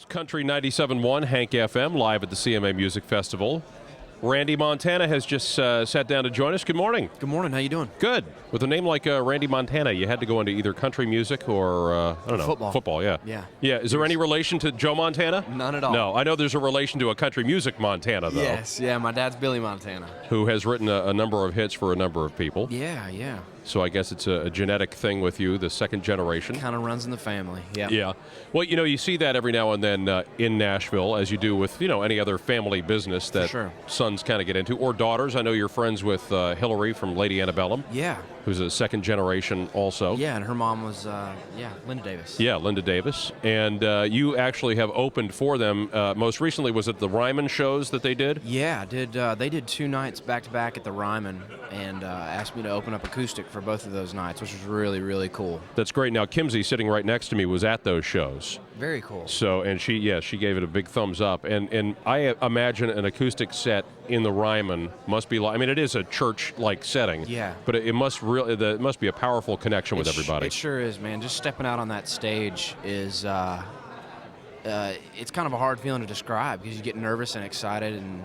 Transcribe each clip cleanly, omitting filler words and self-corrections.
Country 97.1, Hank FM, live at the CMA Music Festival. Randy Montana has just sat down to join us. Good morning. Good morning. How you doing? Good. With a name like Randy Montana, you had to go into either country music or, I don't know. Football. Football, yeah. Yeah. Yeah. Is there any relation to Joe Montana? None at all. No. I know there's a relation to a country music Montana, though. Yes. Yeah. My dad's Billy Montana. Who has written a number of hits for a number of people. Yeah. Yeah. So I guess it's a genetic thing with you, the second generation. Kind of runs in the family. Yeah. Yeah. Well, you see that every now and then in Nashville, as you do with, any other family business that sure. sons kind of get into, or daughters. I know you're friends with Hillary from Lady Antebellum. Yeah. Who's a second generation also. Yeah, and her mom was, Linda Davis. Yeah, Linda Davis. And you actually have opened for them. Most recently, was it the Ryman shows that they did? Yeah, they did 2 nights back-to-back at the Ryman and asked me to open up acoustic for both of those nights, which was really, really cool. That's great. Now, Kimsey, sitting right next to me, was at those shows. Very cool. So, and she gave it a big thumbs up. And I imagine an acoustic set in the Ryman must be like, it is a church-like setting. Yeah. But it must be a powerful connection with everybody. It sure is, man. Just stepping out on that stage is, it's kind of a hard feeling to describe because you get nervous and excited and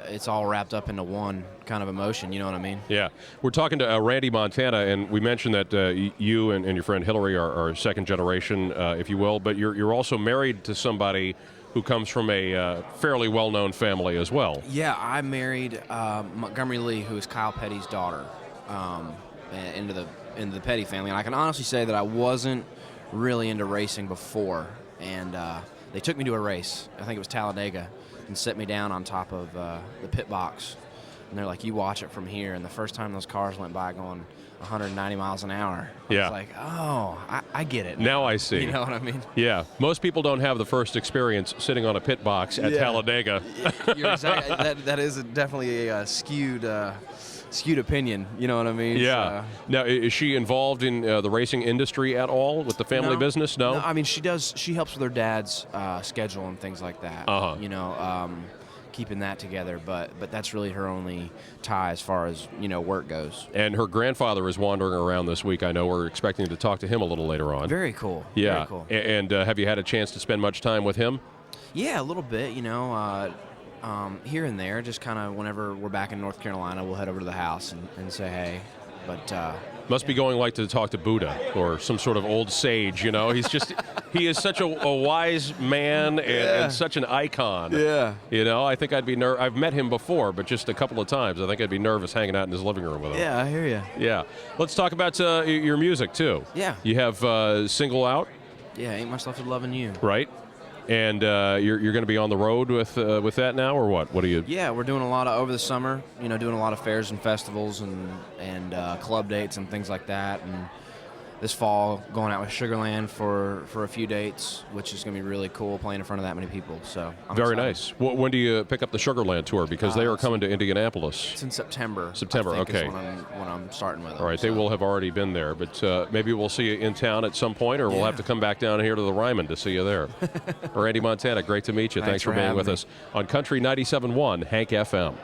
it's all wrapped up into one kind of emotion, you know what I mean? Yeah. We're talking to Randy Montana, and we mentioned that you and your friend Hillary are second generation, if you will, but you're also married to somebody who comes from a fairly well-known family as well. Yeah, I married Montgomery Lee, who is Kyle Petty's daughter, into the Petty family. And I can honestly say that I wasn't really into racing before, and they took me to a race. I think it was Talladega, and set me down on top of the pit box. And they're like, you watch it from here. And the first time those cars went by going 190 miles an hour, I was like, oh, I get it. Now I see. You know what I mean? Yeah. Most people don't have the first experience sitting on a pit box at Talladega. You're exactly, that is definitely a skewed opinion, you know what I mean? Yeah. Now, is she involved in the racing industry at all with the family business? No? No, she helps with her dad's schedule and things like that. Keeping that together, but that's really her only tie as far as, work goes. And her grandfather is wandering around this week. I know we're expecting to talk to him a little later on. Very cool. Yeah. Very cool. And have you had a chance to spend much time with him? Yeah, a little bit, here and there, just kind of whenever we're back in North Carolina, we'll head over to the house and say hey. But must be going like to talk to Buddha or some sort of old sage, he is such a wise man and such an icon. Yeah. I think I'd be I've met him before, but just a couple of times. I think I'd be nervous hanging out in his living room with him. Yeah, I hear you. Yeah. Let's talk about your music, too. Yeah. You have single out. Yeah, Ain't Much Left of Loving You. Right. And you're going to be on the road with that now, or what? What are you? Yeah, we're doing a lot over the summer. Doing a lot of fairs and festivals and club dates and things like that. And this fall, going out with Sugarland for a few dates, which is going to be really cool, playing in front of that many people. So I'm very excited. nice. When do you pick up the Sugarland tour? Because they are coming to Indianapolis. It's in September. September, I think okay. Is when I'm starting with them. All right, they will have already been there, but maybe we'll see you in town at some point, or we'll have to come back down here to the Ryman to see you there. Randy Montana, great to meet you. Thanks for being with us on Country 97.1 Hank FM.